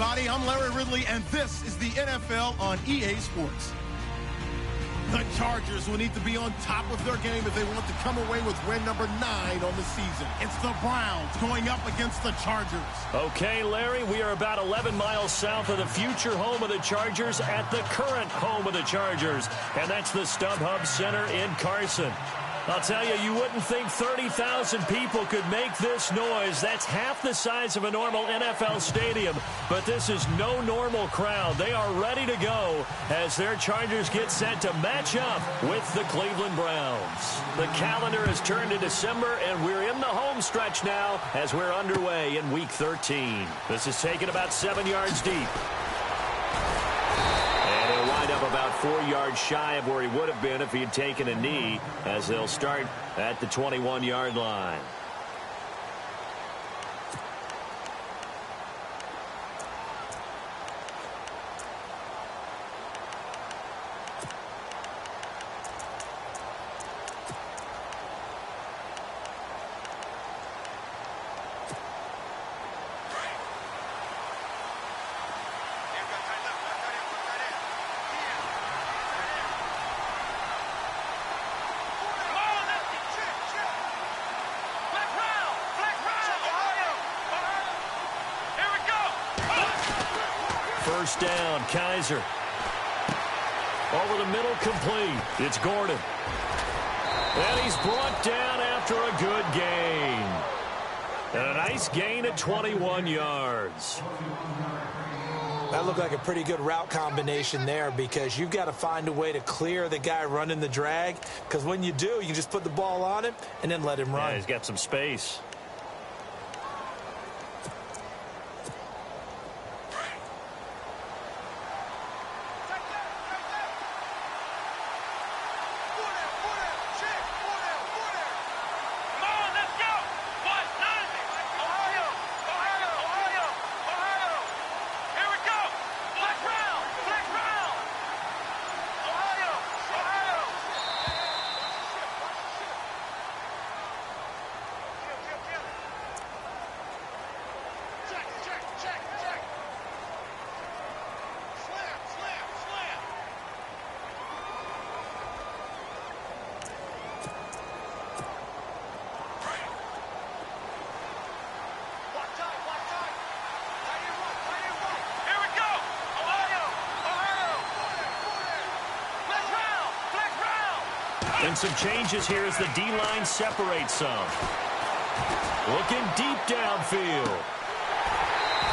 everybody. I'm Larry Ridley, and this is the NFL on EA Sports. The Chargers will need to be on top of their game if they want to come away with win number 9 on the season. It's the Browns going up against the Chargers. Okay, Larry, we are about 11 miles south of the future home of the Chargers at the current home of the Chargers, and that's the StubHub Center in Carson. I'll tell you, you wouldn't think 30,000 people could make this noise. That's half the size of a normal NFL stadium, but this is no normal crowd. They are ready to go as their Chargers get set to match up with the Cleveland Browns. The calendar has turned to December, and we're in the home stretch now as we're underway in Week 13. This is taken about 7 yards deep. Up about 4 yards shy of where he would have been if he had taken a knee, as they'll start at the 21-yard line. First down, Kaiser. Over the middle, complete. It's Gordon. And he's brought down after a good gain. And a nice gain at 21 yards. That looked like a pretty good route combination there, because you've got to find a way to clear the guy running the drag, because when you do, you can just put the ball on him and then let him run. Yeah, he's got some space. And some changes here as the D-line separates some. Looking deep downfield.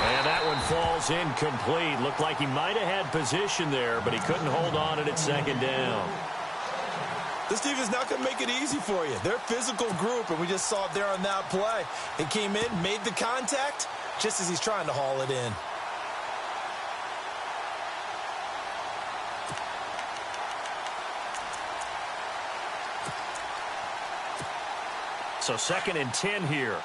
And that one falls incomplete. Looked like he might have had position there, but he couldn't hold on at second down. This team is not going to make it easy for you. They're a physical group, and we just saw it there on that play. He came in, made the contact, just as he's trying to haul it in. So 2nd and 10 here.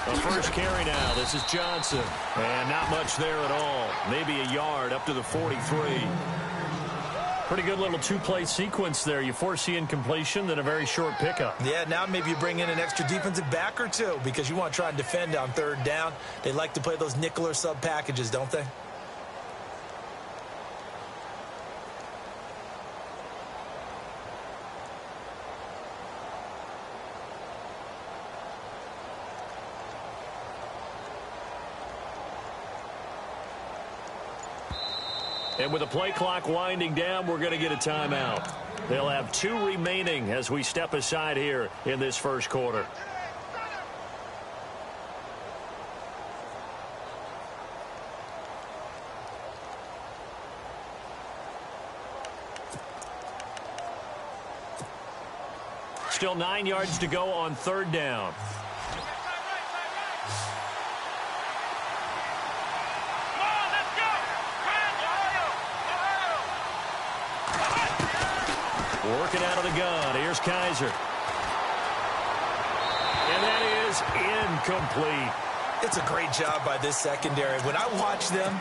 The first carry now. This is Johnson. And not much there at all. Maybe a yard up to the 43. Pretty good little two-play sequence there. You foresee incompletion, then a very short pickup. Yeah, now maybe you bring in an extra defensive back or two, because you want to try and defend on 3rd down. They like to play those nickel or sub packages, don't they? And with the play clock winding down, we're going to get a timeout. They'll have 2 remaining as we step aside here in this first quarter. Still 9 yards to go on 3rd down. Working out of the gun. Here's Kaiser. And that is incomplete. It's a great job by this secondary. When I watch them,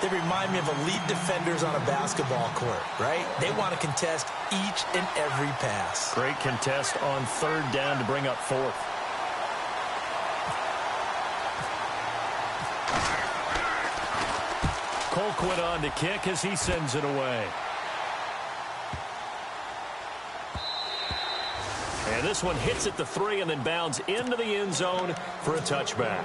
they remind me of elite defenders on a basketball court, right? They want to contest each and every pass. Great contest on third down to bring up fourth. Colquitt on to kick as he sends it away. And this one hits at the 3 and then bounds into the end zone for a touchback.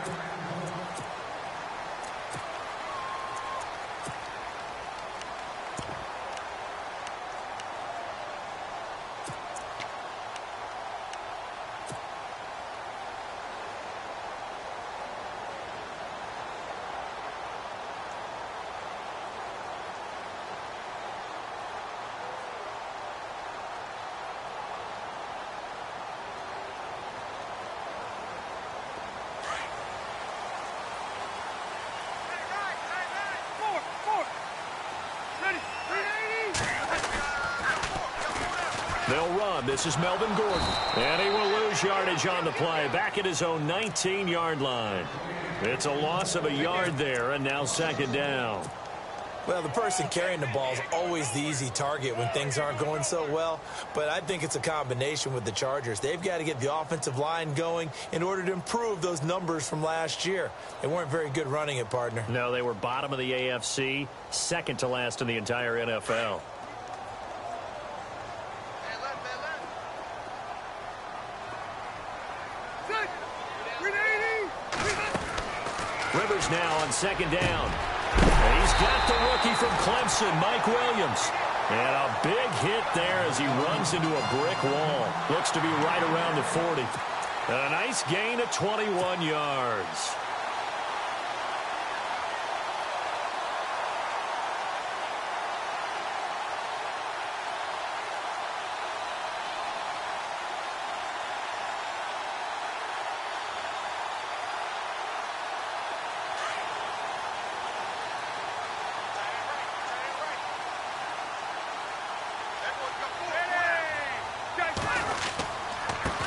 They'll run. This is Melvin Gordon. And he will lose yardage on the play. Back at his own 19-yard line. It's a loss of a yard there, and now second down. Well, the person carrying the ball is always the easy target when things aren't going so well. But I think it's a combination with the Chargers. They've got to get the offensive line going in order to improve those numbers from last year. They weren't very good running it, partner. No, they were bottom of the AFC, second to last in the entire NFL. Rivers now on second down. And he's got the rookie from Clemson, Mike Williams. And a big hit there as he runs into a brick wall. Looks to be right around the 40. And a nice gain of 21 yards.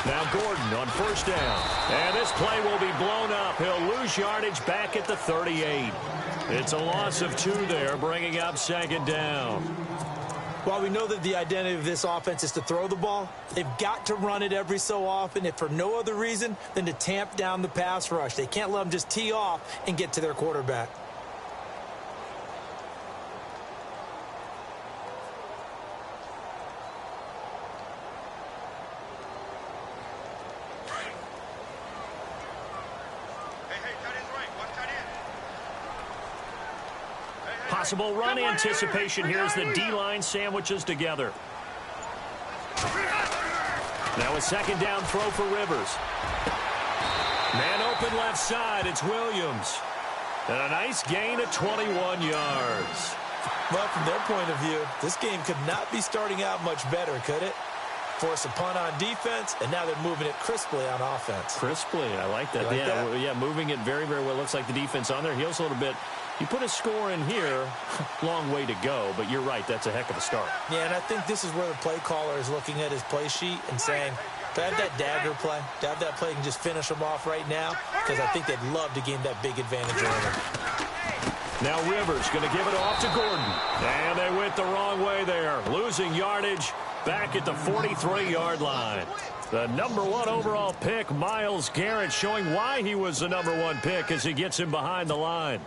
Now Gordon on first down. And this play will be blown up. He'll lose yardage back at the 38. It's a loss of 2 there, bringing up second down. While we know that the identity of this offense is to throw the ball, they've got to run it every so often, if for no other reason than to tamp down the pass rush. They can't let them just tee off and get to their quarterback. Possible run anticipation here as the D-line sandwiches together. Now a second down throw for Rivers. Man open left side, it's Williams. And a nice gain of 21 yards. Well, from their point of view, this game could not be starting out much better, could it? Force a punt on defense, and now they're moving it crisply on offense. Crisply, I like that. Like that? Yeah, moving it very, very well. Looks like the defense on their heels a little bit. You put a score in here, long way to go, but you're right, that's a heck of a start. Yeah, and I think this is where the play caller is looking at his play sheet and saying, to have that dagger play, to have that play and just finish them off right now, because I think they'd love to gain that big advantage over them. Now Rivers going to give it off to Gordon. And they went the wrong way there, losing yardage back at the 43-yard line. The #1 overall pick, Myles Garrett, showing why he was the #1 pick as he gets him behind the line.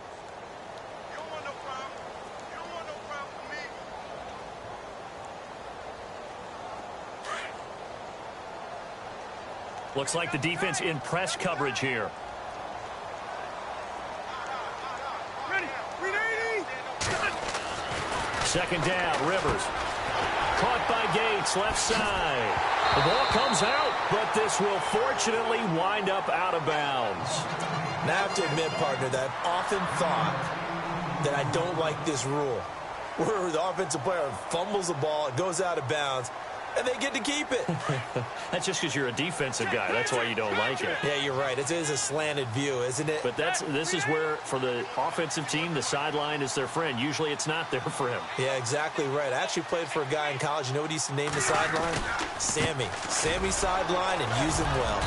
Looks like the defense in press coverage here. Second down, Rivers. Caught by Gates, left side. The ball comes out, but this will fortunately wind up out of bounds. Now I have to admit, partner, that I've often thought that I don't like this rule, where the offensive player fumbles the ball, it goes out of bounds, and they get to keep it. That's just because you're a defensive guy. That's why you don't like it. Yeah, you're right. It is a slanted view, isn't it? But this is where, for the offensive team, the sideline is their friend. Usually it's not there for him. Yeah, exactly right. I actually played for a guy in college. You know what he used to name the sideline? Sammy. Sammy sideline, and use him well.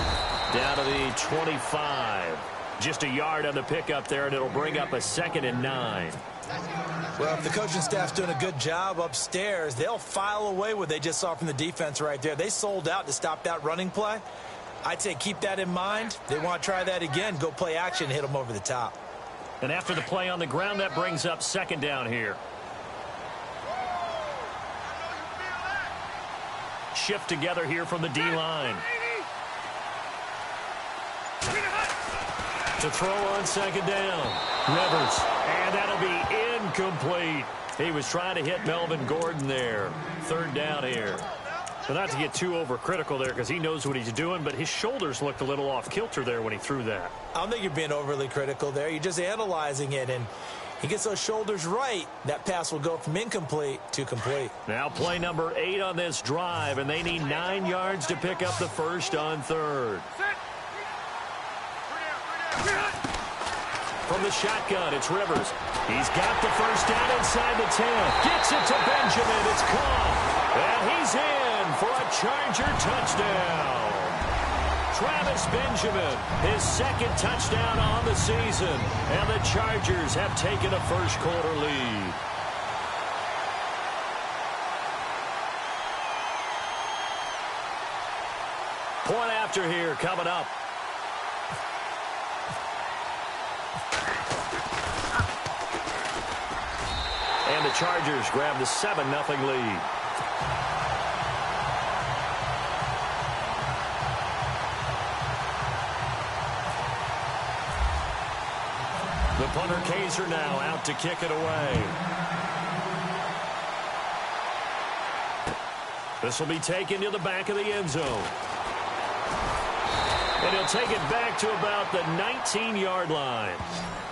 Down to the 25. Just a yard on the pickup there, and it'll bring up a 2nd and 9. Well, if the coaching staff's doing a good job upstairs, they'll file away what they just saw from the defense right there. They sold out to stop that running play. I'd say keep that in mind. They want to try that again. Go play action, hit them over the top. And after the play on the ground, that brings up 2nd down here. Shift together here from the D-line. To throw on 2nd down. Rivers. And that'll be incomplete. He was trying to hit Melvin Gordon there. 3rd down here. But not to get too overcritical there because he knows what he's doing, but his shoulders looked a little off kilter there when he threw that. I don't think you're being overly critical there. You're just analyzing it, and he gets those shoulders right. That pass will go from incomplete to complete. Now play number 8 on this drive, and they need 9 yards to pick up the first on 3rd. From the shotgun, it's Rivers. He's got the first down inside the 10. Gets it to Benjamin. It's caught. And he's in for a Charger touchdown. Travis Benjamin, his 2nd touchdown on the season. And the Chargers have taken a first-quarter lead. Point after here coming up. And the Chargers grab the 7-0 lead. The punter Kaiser now out to kick it away. This will be taken to the back of the end zone. And he'll take it back to about the 19-yard line.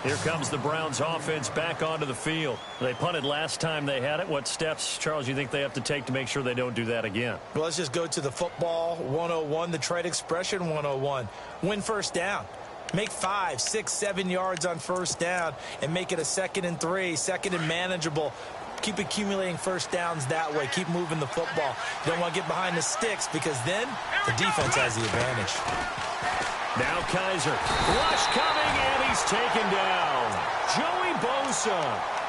Here comes the Browns offense back onto the field. They punted last time they had it. What steps, Charles, you think they have to take to make sure they don't do that again? Well, let's just go to the football 101, the trade expression 101. Win first down. Make 5, 6, 7 yards on first down and make it a 2nd and 3, 2nd and manageable. Keep accumulating first downs that way. Keep moving the football. You don't want to get behind the sticks because then the defense has the advantage. Now Kaiser. Rush coming, and he's taken down. Joey Bosa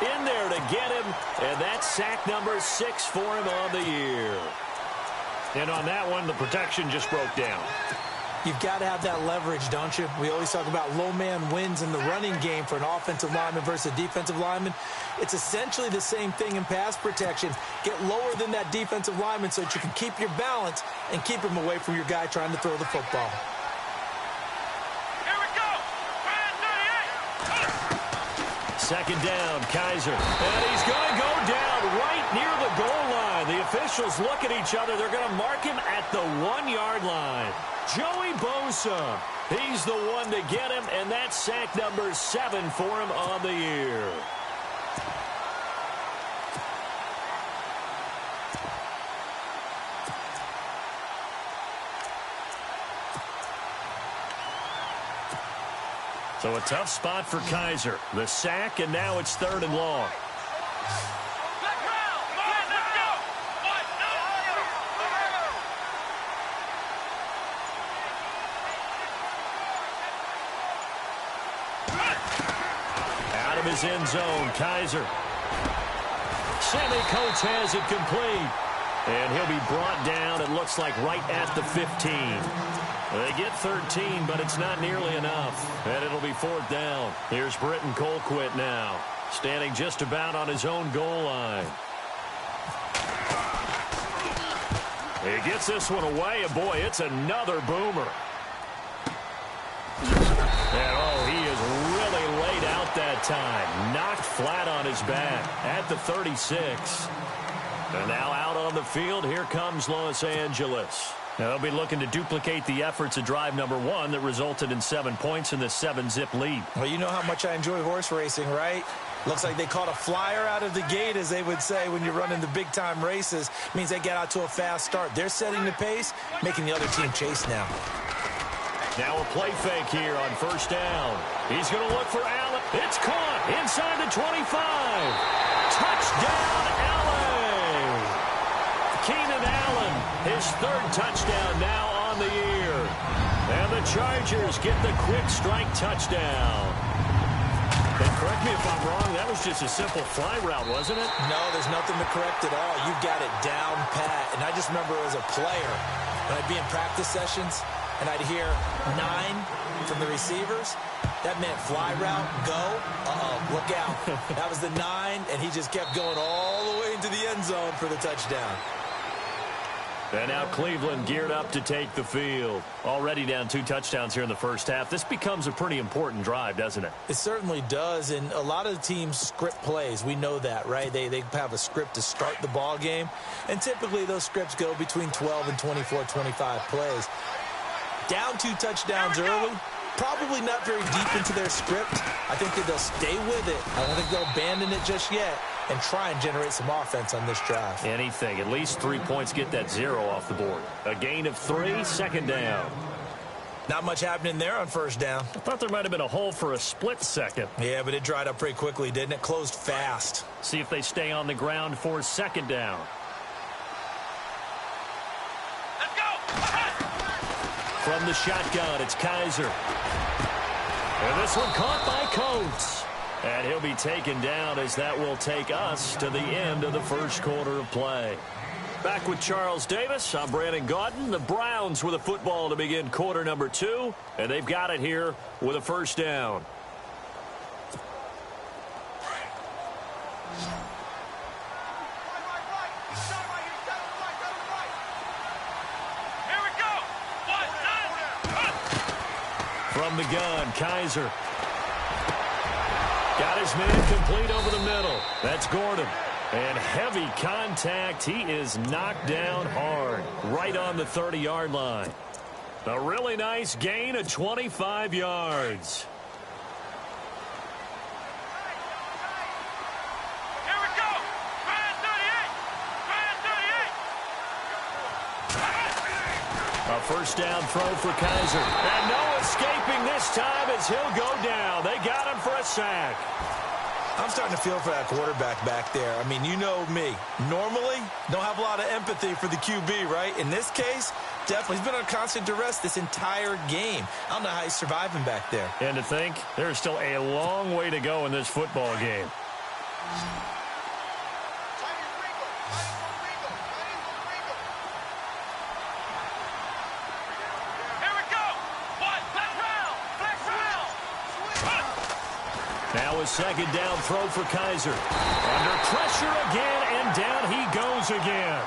in there to get him, and that's sack number 6 for him on the year. And on that one, the protection just broke down. You've got to have that leverage, don't you? We always talk about low man wins in the running game for an offensive lineman versus a defensive lineman. It's essentially the same thing in pass protection. Get lower than that defensive lineman so that you can keep your balance and keep him away from your guy trying to throw the football. Here we go. 2nd down, Kaiser. And he's going to go down right near the goal line. The officials look at each other. They're going to mark him at the 1-yard line. Joey Bosa, he's the one to get him, and that's sack number 7 for him on the year. So a tough spot for Kaiser. The sack, and now it's 3rd and long. His end zone, Kaiser. Sammy Coates has it complete. And he'll be brought down, it looks like, right at the 15. They get 13, but it's not nearly enough. And it'll be 4th down. Here's Britton Colquitt now, standing just about on his own goal line. He gets this one away, and boy, it's another boomer. And oh, he is really laid out that time. Knocked flat on his back at the 36. And now out on the field, here comes Los Angeles. Now they'll be looking to duplicate the efforts of drive number 1 that resulted in 7 points in the 7-zip lead. Well, you know how much I enjoy horse racing, right? Looks like they caught a flyer out of the gate, as they would say when you're running the big-time races. Means they get out to a fast start. They're setting the pace, making the other team chase now. Now a play fake here on 1st down. He's going to look for Allen. It's caught inside the 25. Touchdown, Allen. Keenan Allen, his 3rd touchdown now on the year. And the Chargers get the quick strike touchdown. And correct me if I'm wrong, that was just a simple fly route, wasn't it? No, there's nothing to correct at all. You've got it down pat. And I just remember as a player, when I'd be in practice sessions and I'd hear 9 from the receivers, that meant fly route, go, look out. That was the 9, and he just kept going all the way into the end zone for the touchdown. And now Cleveland geared up to take the field. Already down 2 touchdowns here in the first half. This becomes a pretty important drive, doesn't it? It certainly does, and a lot of teams script plays. We know that, right? They have a script to start the ball game, and typically those scripts go between 12 and 24, 25 plays. Down 2 touchdowns early, probably not very deep into their script. I think that they'll stay with it. I don't think they'll abandon it just yet and try and generate some offense on this drive. Anything. At least 3 points, get that 0 off the board. A gain of 3, second down. Not much happening there on first down. I thought there might have been a hole for a split second. Yeah, but it dried up pretty quickly, didn't it? Closed fast. See if they stay on the ground for second down. Let's go! From the shotgun, it's Kaiser. And this one caught by Coates. And he'll be taken down as that will take us to the end of the first quarter of play. Back with Charles Davis, I'm Brandon Gaudin. The Browns with a football to begin quarter number 2. And they've got it here with a first down. Here we go! 1, 9, From the gun, Kaiser. Got his man complete over the middle. That's Gordon. And heavy contact. He is knocked down hard. Right on the 30-yard line. A really nice gain of 25 yards. Here we go! Brand 38! A first down throw for Kaiser. And no escaping this time as he'll go down. They got him for a sack. I'm starting to feel for that quarterback back there. I mean, you know me. Normally, don't have a lot of empathy for the QB, right? In this case, definitely. He's been on constant duress this entire game. I don't know how he's surviving back there. And to think, there's still a long way to go in this football game. Now a second down throw for Kaiser. Under pressure again, and down he goes again.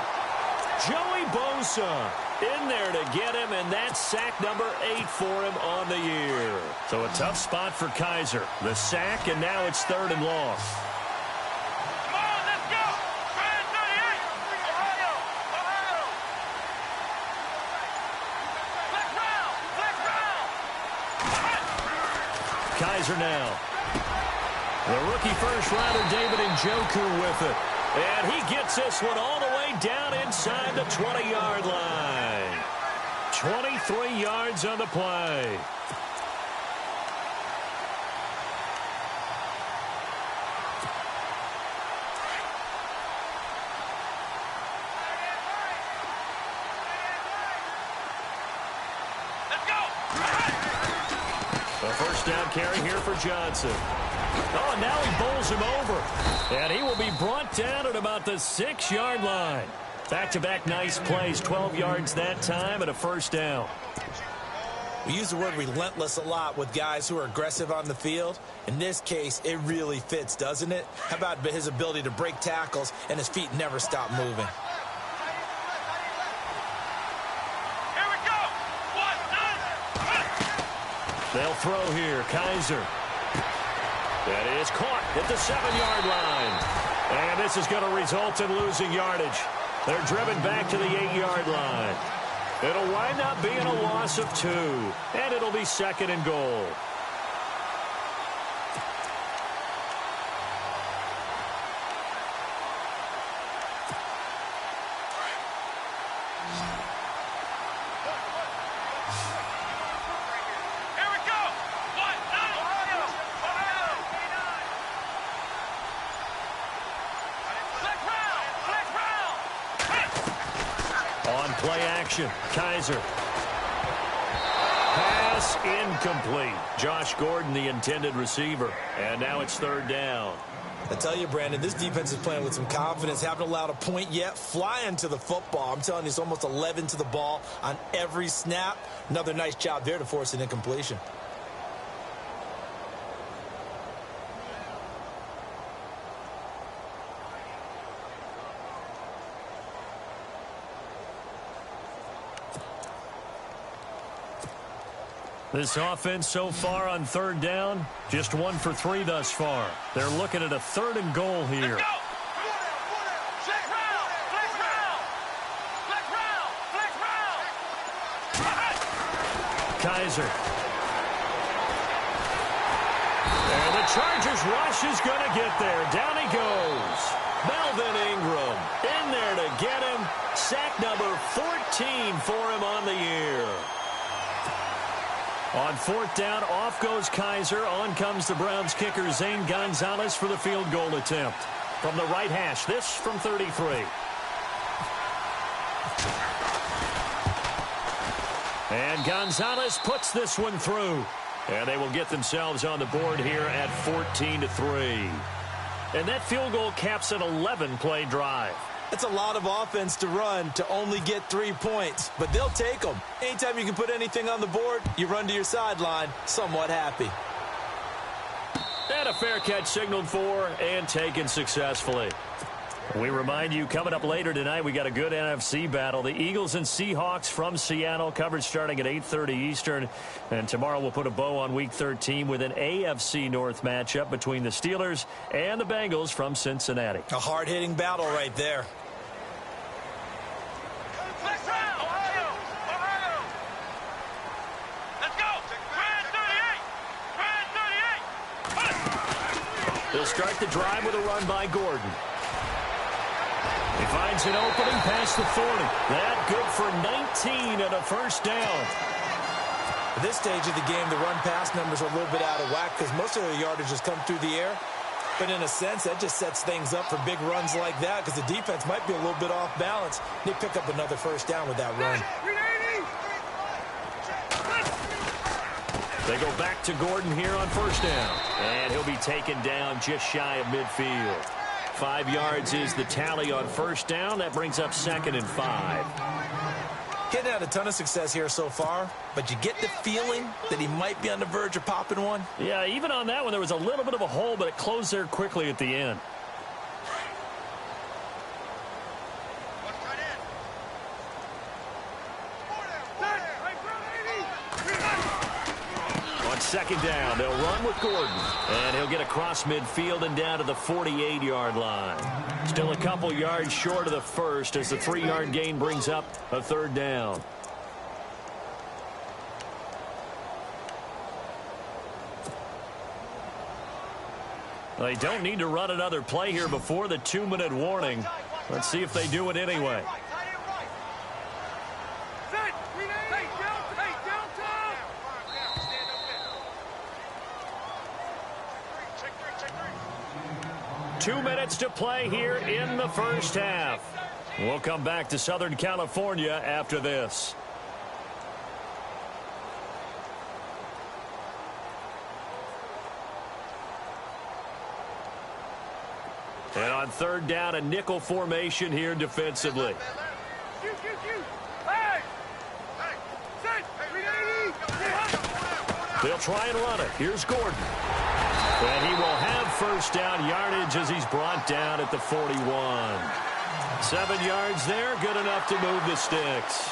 Joey Bosa in there to get him, and that's sack number 8 for him on the year. So a tough spot for Kaiser. The sack, and now it's 3rd and long. Come on, let's go! Brand 38! Ohio! Ohio! Flex round! Kaiser now. The rookie first-rounder David Njoku with it. And he gets this one all the way down inside the 20-yard line. 23 yards on the play. Let's go! A first down carry here for Johnson. Oh, and now he bowls him over. And he will be brought down at about the 6-yard line. Back-to-back nice plays, 12 yards that time and a first down. We use the word relentless a lot with guys who are aggressive on the field. In this case, it really fits, doesn't it? How about his ability to break tackles and his feet never stop moving? Here we go! 1, 9, They'll throw here. Kaiser. That is caught at the 7-yard line. And this is going to result in losing yardage. They're driven back to the 8-yard line. It'll wind up being a loss of 2. And it'll be 2nd and goal. Here we go! 1, 9, Ohio! Ohio! Flex round! On play action, Kaiser. Pass Pass incomplete. Josh Gordon, the intended receiver. And now it's third down. I tell you, Brandon, this defense is playing with some confidence. Haven't allowed a point yet. Flying to the football. I'm telling you, it's almost 11 to the ball on every snap. Another nice job there to force an incompletion. This offense so far on third down, just 1 for 3 thus far. They're looking at a 3rd and goal here. Kaiser. And the Chargers rush is going to get there. Down he goes. Melvin Ingram in there to get him. Sack number 14 for him on the year. On 4th down, off goes Kaiser. On comes the Browns kicker, Zane Gonzalez, for the field goal attempt. From the right hash, this from 33. And Gonzalez puts this one through. And they will get themselves on the board here at 14-3. And that field goal caps an 11-play drive. That's a lot of offense to run to only get 3 points, but they'll take them. Anytime you can put anything on the board, you run to your sideline somewhat happy. And a fair catch signaled for and taken successfully. We remind you, coming up later tonight, we got a good NFC battle. The Eagles and Seahawks from Seattle, coverage starting at 8:30 Eastern. And tomorrow we'll put a bow on Week 13 with an AFC North matchup between the Steelers and the Bengals from Cincinnati. A hard-hitting battle right there. They'll start the drive with a run by Gordon. He finds an opening past the 40. That good for 19 and a first down. At this stage of the game, the run-pass numbers are a little bit out of whack because most of their yardage has come through the air. But in a sense, that just sets things up for big runs like that because the defense might be a little bit off balance. They pick up another first down with that run. They go back to Gordon here on first down. And he'll be taken down just shy of midfield. 5 yards is the tally on first down. That brings up 2nd and 5. Getting had a ton of success here so far, but you get the feeling that he might be on the verge of popping one. Yeah, even on that one, there was a little bit of a hole, but it closed there quickly at the end. On 2nd down, they'll run with Gordon. And he'll get across midfield and down to the 48-yard line. Still a couple yards short of the first as the 3-yard gain brings up a 3rd down. They don't need to run another play here before the 2-minute warning. Let's see if they do it anyway. Two minutes to play here in the first half. We'll come back to Southern California after this. And on 3rd down, a nickel formation here defensively. They'll try and run it. Here's Gordon. And he will have first down yardage as he's brought down at the 41. 7 yards there, good enough to move the sticks.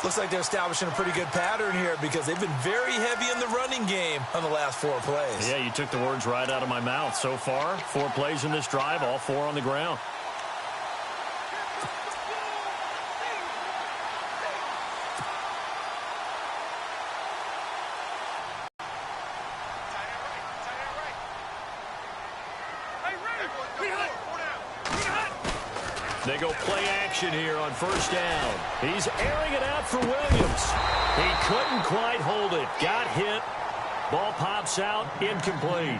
Looks like they're establishing a pretty good pattern here because they've been very heavy in the running game on the last 4 plays. Yeah, you took the words right out of my mouth. So far, 4 plays in this drive, all 4 on the ground. They go play action here on first down. He's airing it out for Williams. He couldn't quite hold it. Got hit. Ball pops out, incomplete.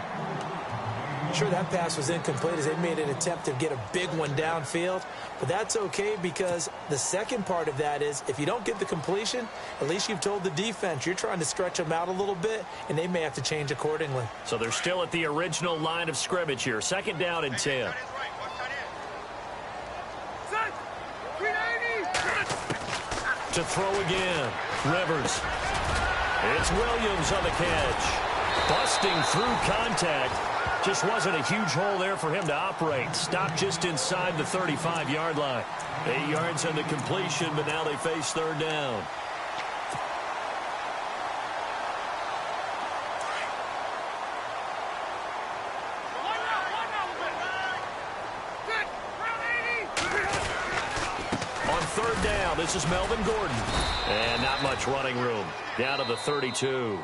Sure, that pass was incomplete as they made an attempt to get a big one downfield, but that's okay because the second part of that is if you don't get the completion, at least you've told the defense you're trying to stretch them out a little bit, and they may have to change accordingly. So they're still at the original line of scrimmage here. 2nd down and 10. To throw again. Rivers. It's Williams on the catch. Busting through contact. Just wasn't a huge hole there for him to operate. Stopped just inside the 35-yard line. 8 yards on the completion, but now they face 3rd down. On 3rd down, this is Melvin Gordon. And not much running room. Down to the 32.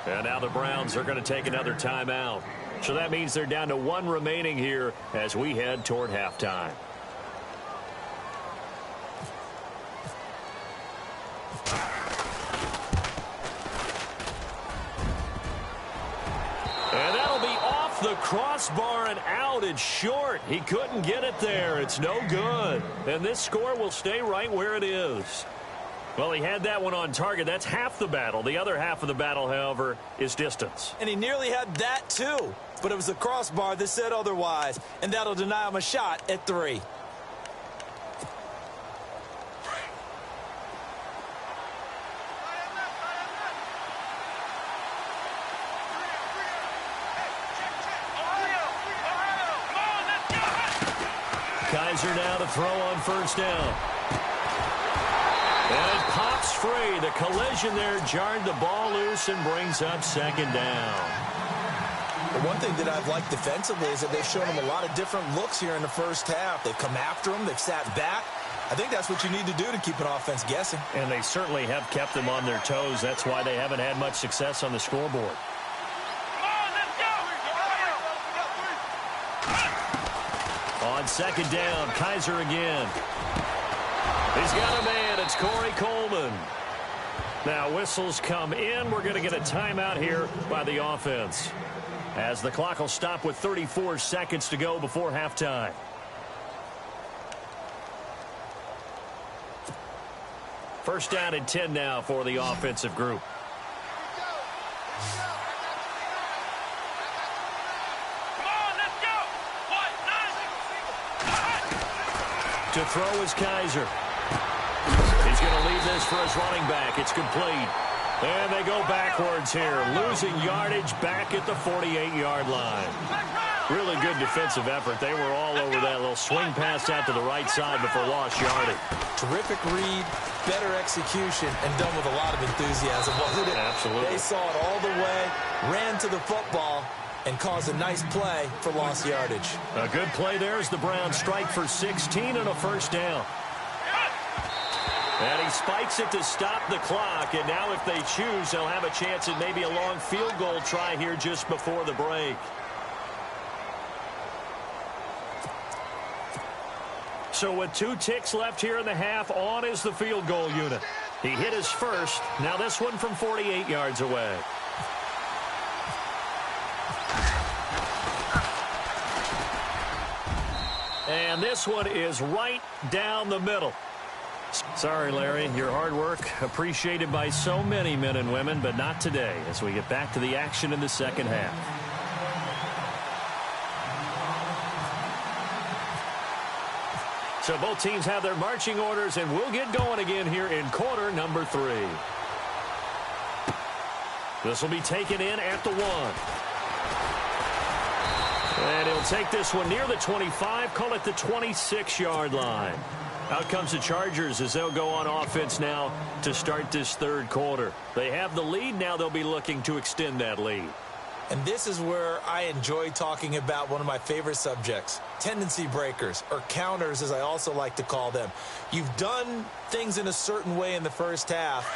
And now the Browns are going to take another timeout. So that means they're down to 1 remaining here as we head toward halftime. And that'll be off the crossbar and out. It's short. He couldn't get it there. It's no good. And this score will stay right where it is. Well, he had that one on target. That's half the battle. The other half of the battle, however, is distance. And he nearly had that, too. But it was the crossbar that said otherwise. And that'll deny him a shot at 3. Kaiser now to throw on 1st down. And it pops free. The collision there jarred the ball loose and brings up 2nd down. The one thing that I've liked defensively is that they've shown him a lot of different looks here in the first half. They've come after him. They've sat back. I think that's what you need to do to keep an offense guessing. And they certainly have kept them on their toes. That's why they haven't had much success on the scoreboard. On 2nd down, Kaiser again. He's got a man. It's Corey Coleman. Now whistles come in. We're going to get a timeout here by the offense, as the clock will stop with 34 seconds to go before halftime. First down and 10 now for the offensive group. To throw is Kaiser. He's going to leave this for his running back. It's complete. And they go backwards here, losing yardage back at the 48-yard line. Really good defensive effort. They were all over that little swing pass out to the right side before lost yardage. Terrific read, better execution, and done with a lot of enthusiasm, wasn't it? Absolutely. They saw it all the way, ran to the football, and caused a nice play for lost yardage. A good play there as the Browns strike for 16 and a 1st down. And he spikes it to stop the clock, and now if they choose, they'll have a chance at maybe a long field goal try here just before the break. So with 2 ticks left here in the half, on is the field goal unit. He hit his first. Now this one from 48 yards away. And this one is right down the middle. Sorry, Larry, your hard work appreciated by so many men and women, but not today as we get back to the action in the second half. So both teams have their marching orders, and we'll get going again here in quarter number 3. This will be taken in at the 1. And he'll take this one near the 25, call it the 26-yard line. Out comes the Chargers as they'll go on offense now to start this 3rd quarter. They have the lead. Now they'll be looking to extend that lead. And this is where I enjoy talking about one of my favorite subjects, tendency breakers, or counters as I also like to call them. You've done things in a certain way in the first half,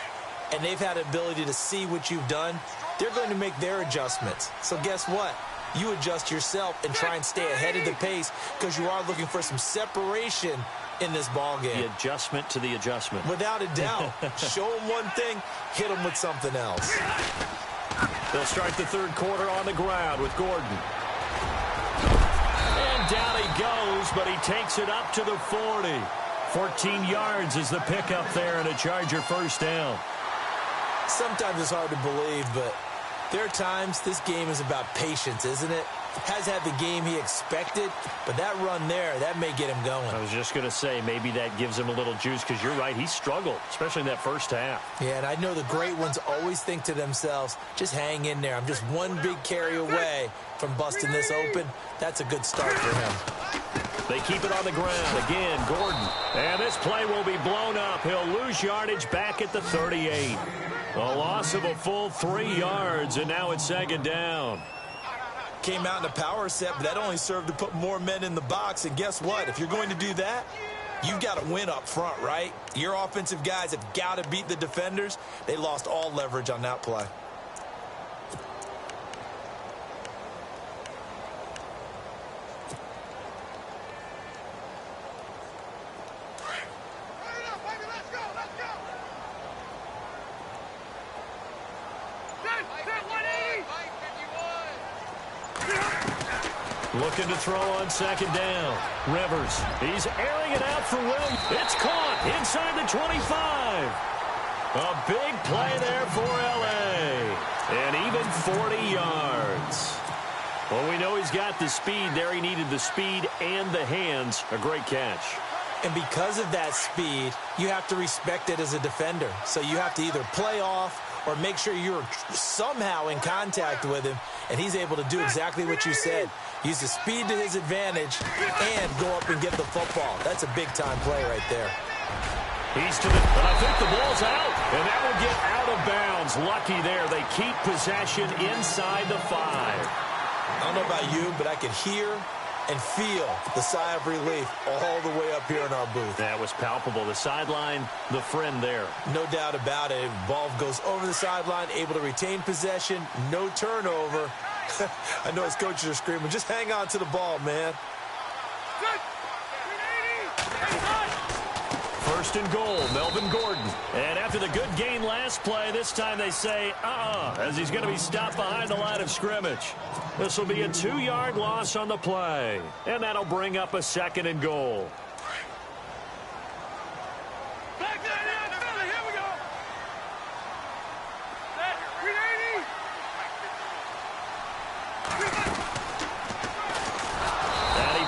and they've had the ability to see what you've done. They're going to make their adjustments. So guess what? You adjust yourself and try and stay ahead of the pace because you are looking for some separation in this ball game. The adjustment to the adjustment. Without a doubt. Show them one thing, hit them with something else. They'll start the 3rd quarter on the ground with Gordon. goes, but he takes it up to the 40. 14 yards is the pickup there and a Charger first down. Sometimes it's hard to believe, but there are times this game is about patience, isn't it? Has had the game he expected, but that run there, that may get him going. I was just going to say, maybe that gives him a little juice, because you're right, he struggled, especially in that first half. Yeah, and I know the great ones always think to themselves, just hang in there. I'm just one big carry away from busting this open. That's a good start for him. They keep it on the ground. Again, Gordon. And this play will be blown up. He'll lose yardage back at the 38. A loss of a full 3 yards, and now it's second down. Came out in a power set, but that only served to put more men in the box. And guess what? If you're going to do that, you've got to win up front, right? Your offensive guys have got to beat the defenders. They lost all leverage on that play. Looking to throw on second down. Rivers. He's airing it out for Williams. It's caught inside the 25. A big play there for L.A. And even 40 yards. Well, we know he's got the speed there. He needed the speed and the hands. A great catch. And because of that speed, you have to respect it as a defender. So you have to either play off or make sure you're somehow in contact with him, and he's able to do exactly what you said. Use the speed to his advantage and go up and get the football. That's a big-time play right there. He's to the, but I think the ball's out, and that will get out of bounds. Lucky there. They keep possession inside the 5. I don't know about you, but I could hear and feel the sigh of relief all the way up here in our booth. That was palpable. The sideline, the friend there. No doubt about it. Ball goes over the sideline, able to retain possession, no turnover. I know his coaches are screaming, just hang on to the ball, man. First and goal, Melvin Gordon. And after the good gain last play, this time they say, as he's going to be stopped behind the line of scrimmage. This will be a 2-yard loss on the play. And that'll bring up a second and goal.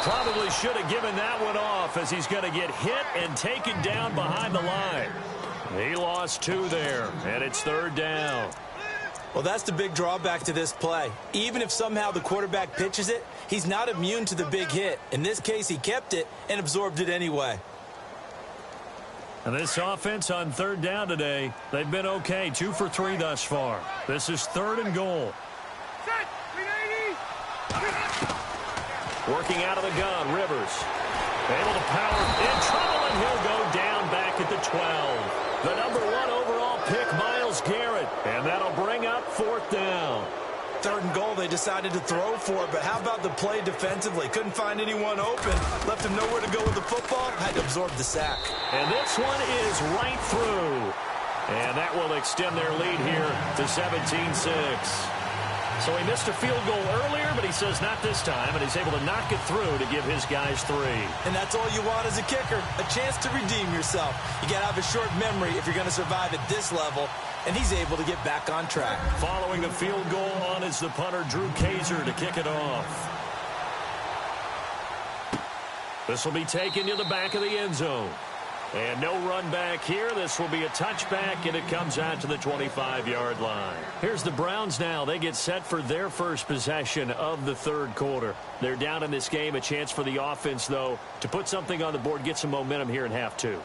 Probably should have given that one off, as he's going to get hit and taken down behind the line. He lost 2 there, and it's third down. Well, that's the big drawback to this play. Even if somehow the quarterback pitches it, he's not immune to the big hit. In this case, he kept it and absorbed it anyway. And this offense on third down today, they've been okay. 2 for 3 thus far. This is third and goal. Working out of the gun, Rivers. Able to power, in trouble, and he'll go down back at the 12. The number 1 overall pick, Myles Garrett. And that'll bring up fourth down. Third and goal, they decided to throw for it, but how about the play defensively? Couldn't find anyone open. Left him nowhere to go with the football. Had to absorb the sack. And this one is right through. And that will extend their lead here to 17-6. So he missed a field goal earlier, but he says not this time, and he's able to knock it through to give his guys 3. And that's all you want as a kicker, a chance to redeem yourself. You got to have a short memory if you're going to survive at this level, and he's able to get back on track. Following the field goal on is the punter, Drew Kaiser, to kick it off. This will be taken to the back of the end zone. And no run back here. This will be a touchback, and it comes out to the 25-yard line. Here's the Browns now. They get set for their first possession of the third quarter. They're down in this game. A chance for the offense, though, to put something on the board, get some momentum here in half 2.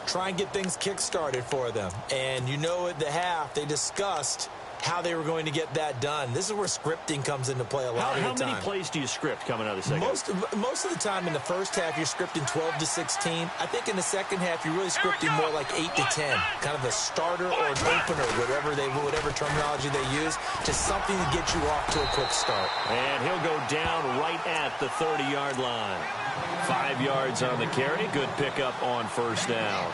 Try and get things kick-started for them. And you know at the half, they discussed how they were going to get that done. This is where scripting comes into play a lot of the time. How many plays do you script coming out of the second half? Most of the time in the first half, you're scripting 12 to 16. I think in the second half, you're really scripting more like 8 to 10. Kind of a starter or an opener, whatever terminology they use. Just something to get you off to a quick start. And he'll go down right at the 30-yard line. 5 yards on the carry. Good pickup on first down.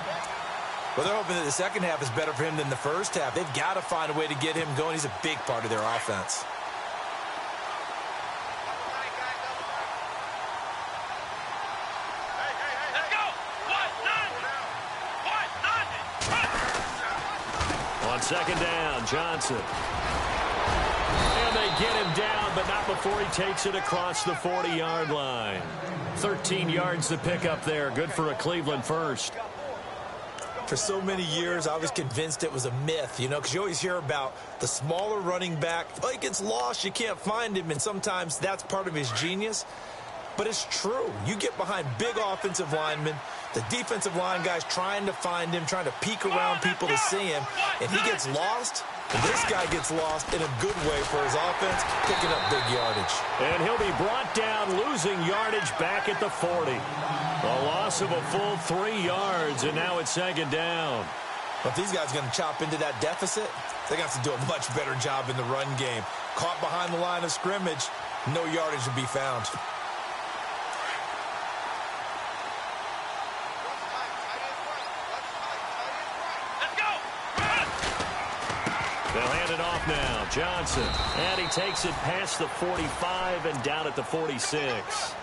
Well, they're hoping that the second half is better for him than the first half. They've got to find a way to get him going. He's a big part of their offense. Second down, Johnson. And they get him down, but not before he takes it across the 40-yard line. 13 yards to pick up there. Good for a Cleveland first. For so many years, I was convinced it was a myth, because you always hear about the smaller running back. Oh, he gets lost, you can't find him, and sometimes that's part of his genius. But it's true. You get behind big offensive linemen, the defensive line guys trying to find him, trying to peek around people to see him, and he gets lost. This guy gets lost in a good way for his offense, picking up big yardage. And he'll be brought down, losing yardage back at the 40. A loss of a full 3 yards, and now it's second down. But if these guys are going to chop into that deficit, they're going to have to do a much better job in the run game. Caught behind the line of scrimmage, no yardage to be found. They'll hand it off now. Johnson. And he takes it past the 45 and down at the 46.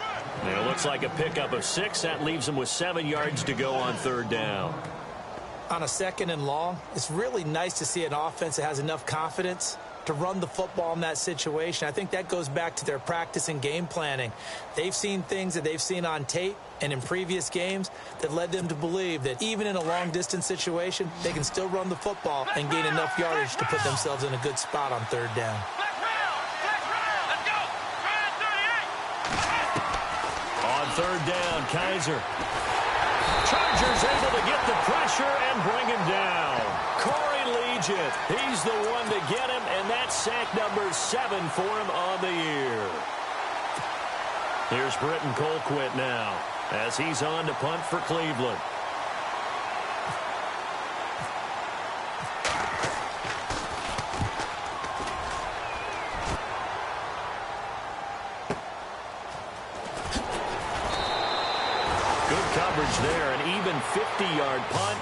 And it looks like a pickup of 6. That leaves him with 7 yards to go on third down. On a second and long, it's really nice to see an offense that has enough confidence to run the football in that situation. I think that goes back to their practice and game planning. They've seen things that they've seen on tape and in previous games that led them to believe that even in a long-distance situation, they can still run the football and gain enough yardage to put themselves in a good spot on third down. On third down, Kaiser. Chargers able to get the pressure and bring him down. Corey Legent, he's the one to get him, and that's sack number 7 for him on the year. Here's Britton Colquitt now as he's on to punt for Cleveland. Good coverage there. An even 50-yard punt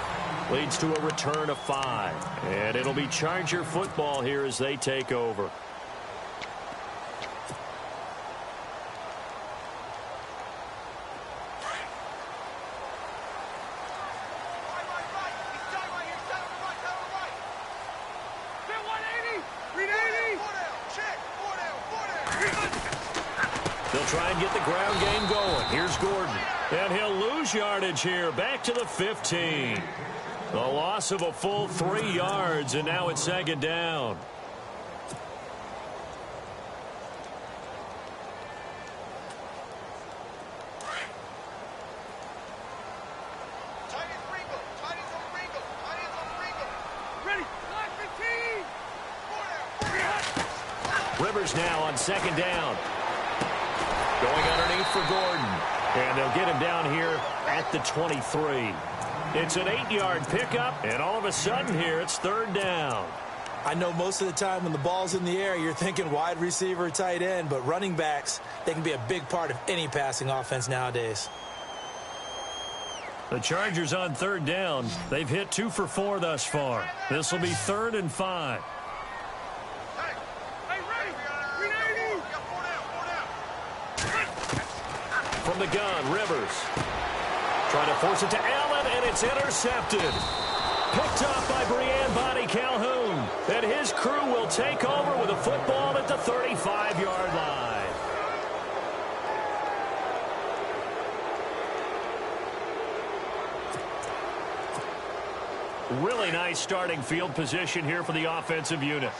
leads to a return of 5. And it'll be Charger football here as they take over. They'll try and get the ground game going. Here's Gordon. And he'll lose yardage here. Back to the 15. A loss of a full 3 yards, and now it's second down. Rivers now on second down. Going underneath for Gordon. And they'll get him down here at the 23. It's an 8-yard pickup, and all of a sudden here it's third down. I know most of the time when the ball's in the air, you're thinking wide receiver, tight end, but running backs, they can be a big part of any passing offense nowadays. The Chargers on third down. They've hit 2 for 4 thus far. This will be 3rd and 5. From the gun, Rivers. Trying to force it to Allen, and it's intercepted. Picked off by Breanne Bonnie Calhoun. And his crew will take over with a football at the 35-yard line. Really nice starting field position here for the offensive unit.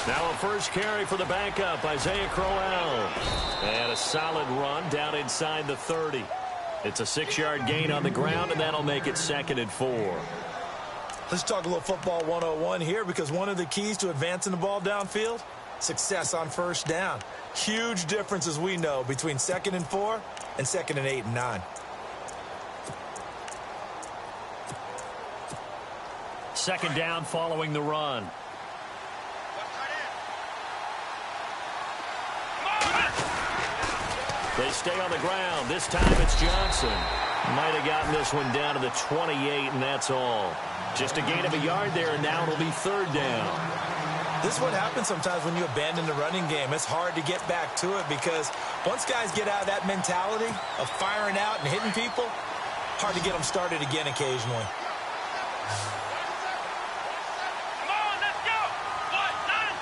Now a first carry for the backup, Isaiah Crowell. And a solid run down inside the 30. It's a 6-yard gain on the ground, and that'll make it 2nd and 4. Let's talk a little football 101 here, because one of the keys to advancing the ball downfield, success on first down. Huge difference, as we know, between 2nd and 4 and 2nd and 8 and 9. Second down following the run. They stay on the ground. This time it's Johnson. Might have gotten this one down to the 28, and that's all. Just a gain of a yard there, and now it'll be 3rd down. This is what happens sometimes when you abandon the running game. It's hard to get back to it because once guys get out of that mentality of firing out and hitting people, hard to get them started again occasionally. Come on, let's go. What? None.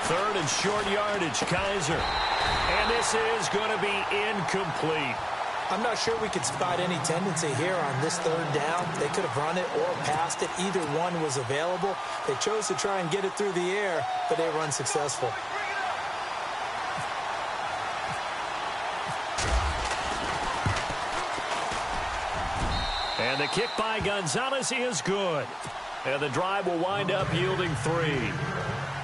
Third and short yardage, Kaiser. And this is going to be incomplete. I'm not sure we could spot any tendency here on this third down. They could have run it or passed it. Either one was available. They chose to try and get it through the air, but they were unsuccessful. And the kick by Gonzalez is good. And the drive will wind up yielding 3.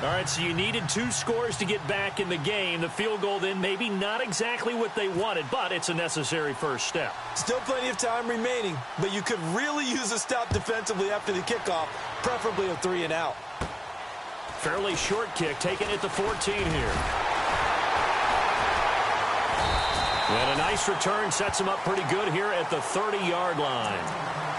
All right, so you needed 2 scores to get back in the game. The field goal then maybe not exactly what they wanted, but it's a necessary first step. Still plenty of time remaining, but you could really use a stop defensively after the kickoff, preferably a 3 and out. Fairly short kick taken at the 14 here. And a nice return sets him up pretty good here at the 30-yard line.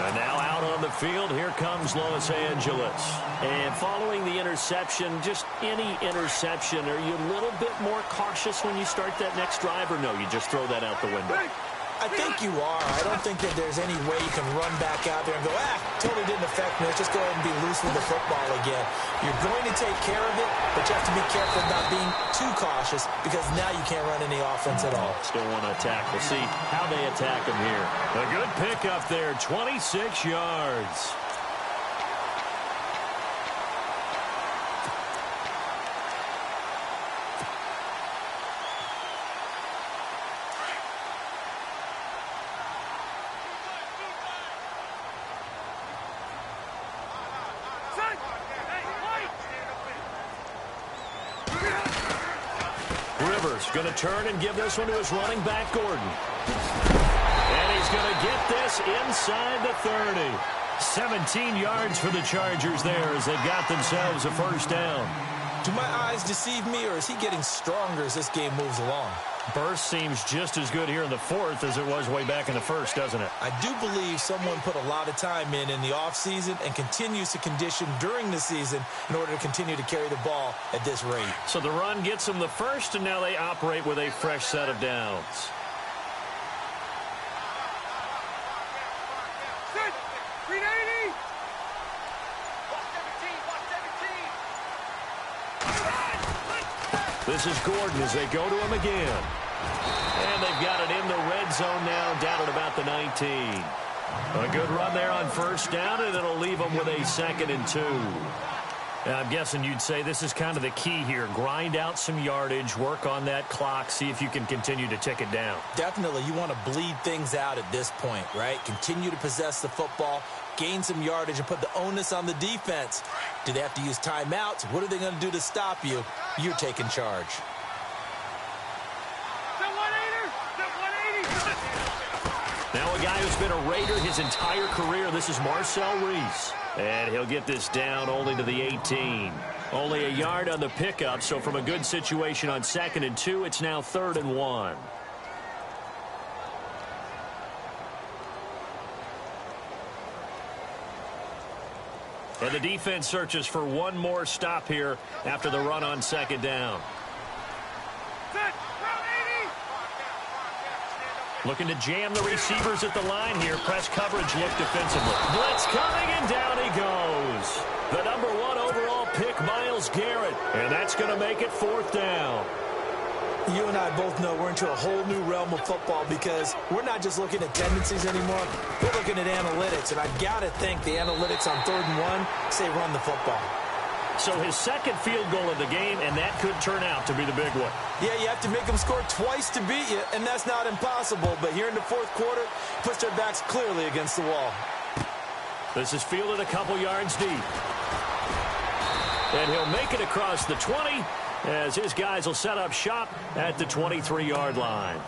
And now out on the field, here comes Los Angeles. And following the interception, just any interception, are you a little bit more cautious when you start that next drive, or no, you just throw that out the window? I think you are. I don't think that there's any way you can run back out there and go, totally didn't affect me. Let's just go ahead and be loose with the football again. You're going to take care of it, but you have to be careful about being too cautious because now you can't run any offense at all. Still want to attack. We'll see how they attack him here. A good pickup there, 26 yards. Going to turn and give this one to his running back, Gordon. And he's going to get this inside the 30. 17 yards for the Chargers there as they've got themselves a first down. Do my eyes deceive me, or is he getting stronger as this game moves along? Burst seems just as good here in the fourth as it was way back in the first, doesn't it? I do believe someone put a lot of time in the offseason and continues to condition during the season in order to continue to carry the ball at this rate. So the run gets them the first, and now they operate with a fresh set of downs. This is Gordon as they go to him again. And they've got it in the red zone now, down at about the 19. A good run there on first down, and it'll leave them with a 2nd and 2. I'm guessing you'd say this is kind of the key here. Grind out some yardage, work on that clock, see if you can continue to tick it down. Definitely. You want to bleed things out at this point, right? Continue to possess the football, gain some yardage, and put the onus on the defense. Do they have to use timeouts? What are they going to do to stop you? You're taking charge. Now a guy who's been a Raider his entire career. This is Marcel Reese. And he'll get this down only to the 18. Only a yard on the pickup, so from a good situation on 2nd and 2, it's now 3rd and 1. And the defense searches for one more stop here after the run on 2nd down. Looking to jam the receivers at the line here. Press coverage look defensively. Blitz coming, and down he goes. The number 1 overall pick, Myles Garrett. And that's going to make it 4th down. You and I both know we're into a whole new realm of football because we're not just looking at tendencies anymore. We're looking at analytics, and I've got to think the analytics on 3rd and 1 say run the football. So his 2nd field goal of the game, and that could turn out to be the big one. Yeah, you have to make them score twice to beat you, and that's not impossible. But here in the 4th quarter, puts their backs clearly against the wall. This is fielded a couple yards deep. And he'll make it across the 20 as his guys will set up shop at the 23-yard line.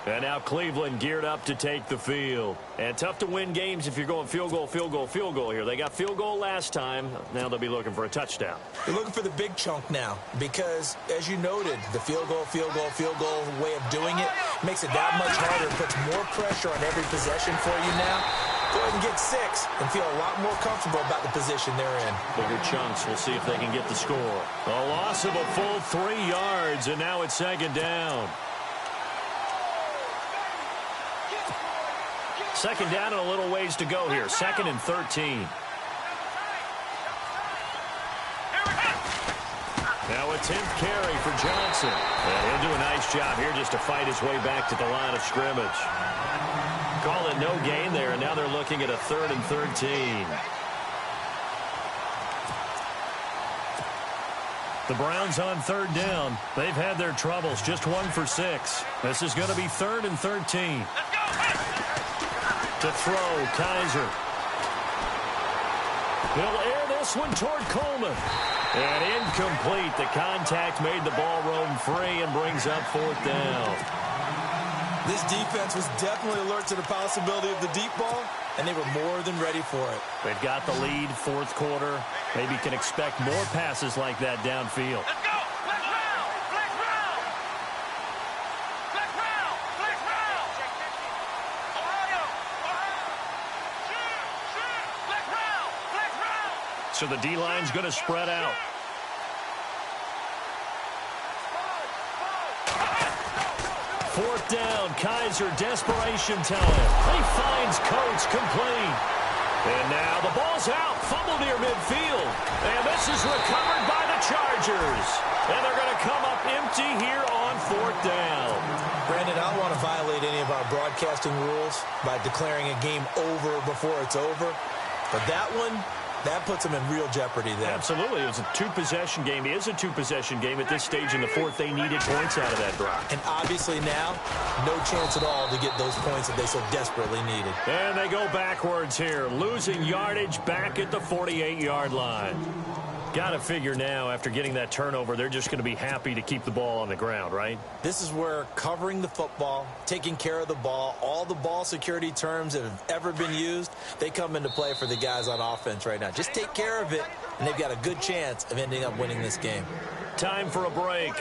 And now Cleveland geared up to take the field. And tough to win games if you're going field goal, field goal, field goal here. They got field goal last time. Now they'll be looking for a touchdown. They're looking for the big chunk now because, as you noted, the field goal way of doing it makes it that much harder. It puts more pressure on every possession for you now. go ahead and get 6 and feel a lot more comfortable about the position they're in. Bigger chunks. We'll see if they can get the score. A loss of a full 3 yards, and now it's second down. Second down and a little ways to go here. 2nd and 13. Now a 10th carry for Johnson. And he'll do a nice job here just to fight his way back to the line of scrimmage. Call it no gain there, and now they're looking at a 3rd and 13. The Browns on 3rd down. They've had their troubles, just 1 for 6. This is going to be 3rd and 13. To throw, Kaiser. He'll air this one toward Coleman. And incomplete. The contact made the ball roam free and brings up 4th down. This defense was definitely alert to the possibility of the deep ball, and they were more than ready for it. They've got the lead, 4th quarter. Maybe can expect more passes like that downfield. Let's go! Flex round! Flex round! Flex round! Flex round! Ohio! Shoot! Flex round! Flex round! So the D-line's going to spread out. Fourth down, Kaiser, desperation time. He finds Coates, complete. And now the ball's out, fumble near midfield. And this is recovered by the Chargers. And they're going to come up empty here on 4th down. Brandon, I don't want to violate any of our broadcasting rules by declaring a game over before it's over. But that one, that puts them in real jeopardy there. Absolutely. It was a 2-possession game. It is a 2-possession game at this stage in the 4th. They needed points out of that drive. And obviously now, no chance at all to get those points that they so desperately needed. And they go backwards here, losing yardage back at the 48-yard line. Got to figure now, after getting that turnover, they're just going to be happy to keep the ball on the ground, right? This is where covering the football, taking care of the ball, all the ball security terms that have ever been used, they come into play for the guys on offense right now. Just take care of it, and they've got a good chance of ending up winning this game. Time for a break.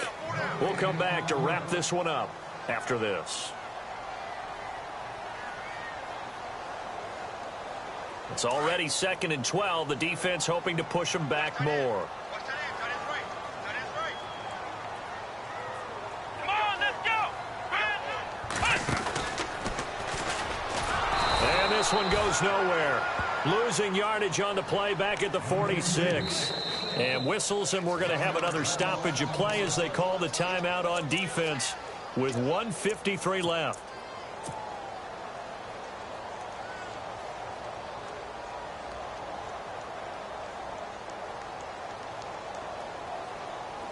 We'll come back to wrap this one up after this. It's already 2nd and 12. The defense hoping to push them back more. Watch that end, tight end's right. Tight end's right. Come on, let's go! And this one goes nowhere. Losing yardage on the play back at the 46. And whistles, and we're going to have another stoppage of play as they call the timeout on defense with 1:53 left.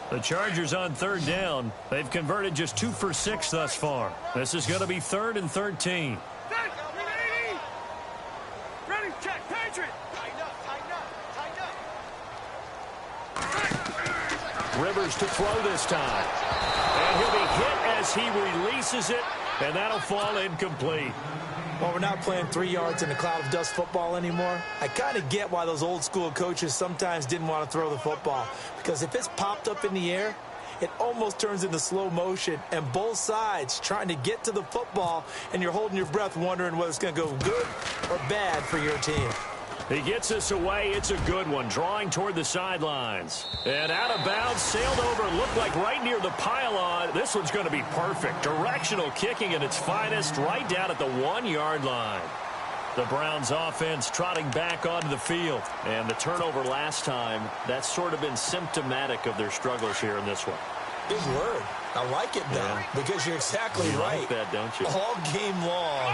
The Chargers on 3rd down. They've converted just 2 for 6 thus far. This is going to be 3rd and 13. Ready, check, Patriot! Tighten up, tighten up, tighten up. Rivers to throw this time. And he'll be hit as he releases it, and that'll fall incomplete. Well, we're not playing 3 yards in a cloud of dust football anymore. I kind of get why those old school coaches sometimes didn't want to throw the football. Because if it's popped up in the air, it almost turns into slow motion. And both sides trying to get to the football, and you're holding your breath wondering whether it's going to go good or bad for your team. He gets us away. It's a good one, drawing toward the sidelines. And out of bounds, sailed over, looked like right near the pylon. This one's going to be perfect. Directional kicking at its finest, right down at the 1-yard line. The Browns offense trotting back onto the field. And the turnover last time, that's sort of been symptomatic of their struggles here in this one. Big word. I like it, though, because you're exactly right. You like that, don't you? All game long,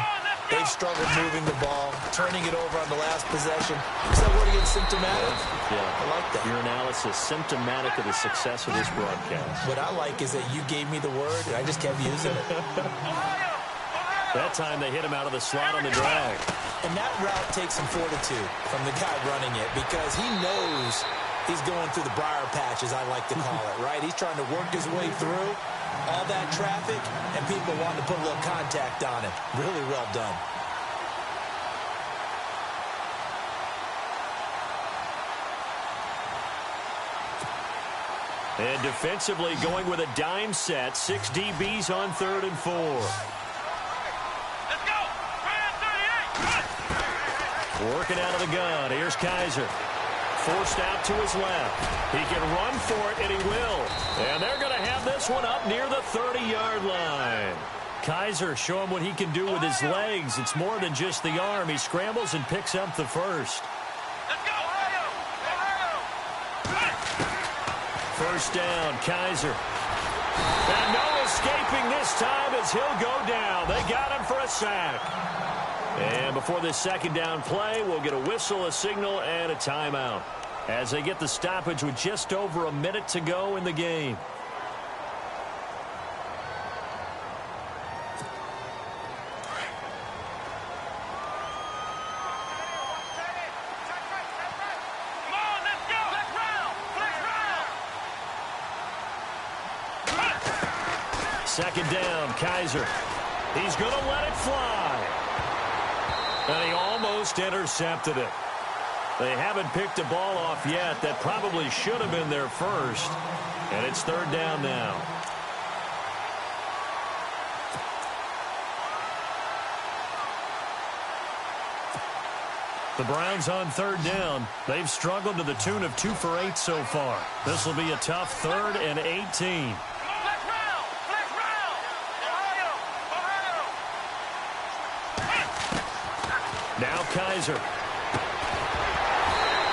they've struggled moving the ball, turning it over on the last possession. Is that word again, symptomatic? Yeah. I like that. Your analysis, symptomatic of the success of this broadcast. What I like is that you gave me the word, and I just kept using it. That time they hit him out of the slot on the drag. And that route takes some fortitude from the guy running it, because he knows he's going through the briar patch, as I like to call it, right? He's trying to work his way through all that traffic, and people wanting to put a little contact on it. Really well done. And defensively going with a dime set. 6 DBs on 3rd and 4. Let's go! Brand 38! Working out of the gun. Here's Kaiser. Forced out to his left. He can run for it, and he will. And they're going to have this one up near the 30-yard line. Kaiser showing what he can do with his legs. It's more than just the arm. He scrambles and picks up the first. Let's go, Ohio! First down, Kaiser. And no escaping this time as he'll go down. They got him for a sack. And before this second down play, we'll get a whistle, a signal, and a timeout as they get the stoppage with just over a minute to go in the game. Come on, let's go! Flex round! Second down, Kaiser. He's going to let it fly. And he almost intercepted it. They haven't picked a ball off yet. That probably should have been their first. And it's third down now. The Browns on third down. They've struggled to the tune of 2 for 8 so far. This will be a tough 3rd and 18. Now Kaiser.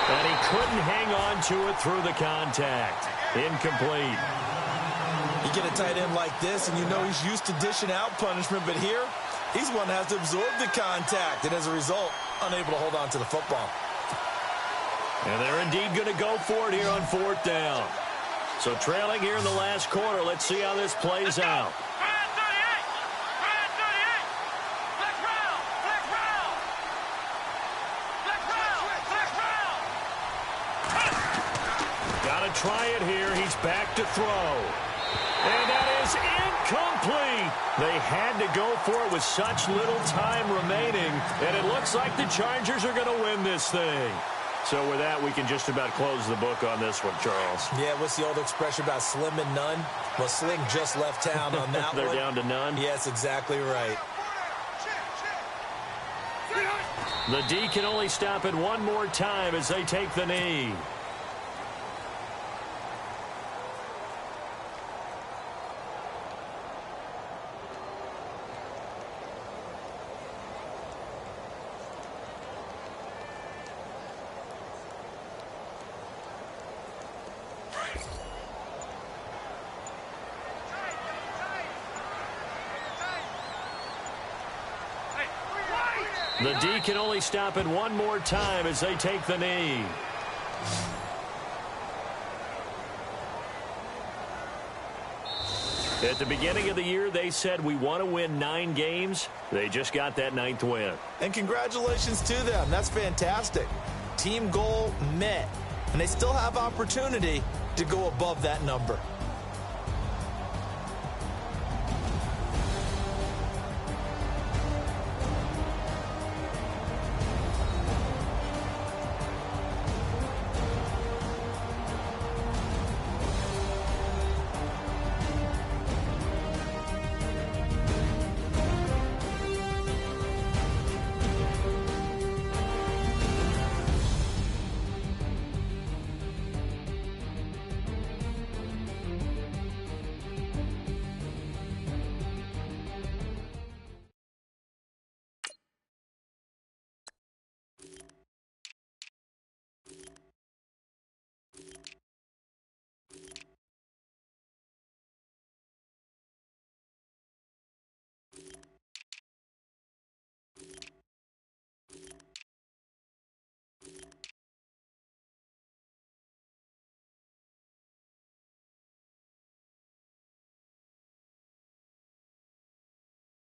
And he couldn't hang on to it through the contact. Incomplete. You get a tight end like this, and you know he's used to dishing out punishment, but here, he's one that has to absorb the contact, and as a result, unable to hold on to the football. And they're indeed going to go for it here on fourth down. So trailing here in the last quarter, let's see how this plays out. Try it here. He's back to throw. And that is incomplete. They had to go for it with such little time remaining. And it looks like the Chargers are going to win this thing. So with that, we can just about close the book on this one, Charles. Yeah, what's the old expression about slim and none? Well, Slim just left town on that They're one. down to none? Yes, exactly right. The D can only stop it one more time as they take the knee. The D can only stop it one more time as they take the knee. At the beginning of the year, they said we want to win 9 games. They just got that 9th win. And congratulations to them. That's fantastic. Team goal met. And they still have opportunity to go above that number.